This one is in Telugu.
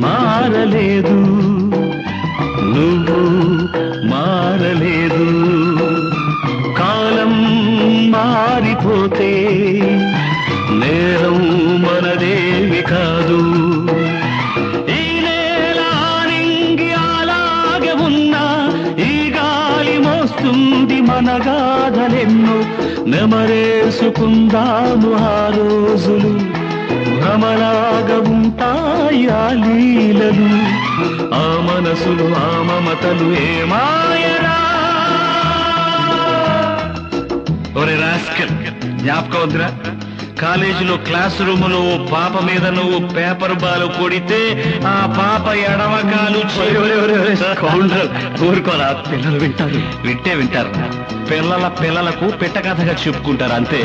మారలేదు, నువ్వు మారలేదు. కాలం మారిపోతే నేరం మనదేవి కాదు. ఈ నేల నింగి అలాగే ఉన్నా ఈ గాలి మోస్తుంది మన గాథలెన్నో. నెమరేసుకుందాము ఆ రోజులు, భ్రమలాగా ఉంటాయి ఆ లీలలు. ఆ మనసులు ఆ మమతలు ఏమాయరా. ఒరే రాస్కల్, జ్ఞాపకం వద్దురా? కాలేజీలో క్లాస్ రూములో పాప మీద నువ్వు పేపర్ బాల్ కొడితే ఆ పాప ఎడమకాలు ఊరుకోరా, పిల్లలు వింటారు. వింటే వింటారు, పిల్లలకు పెట్ట కథగా చెప్పుకుంటారు అంతే.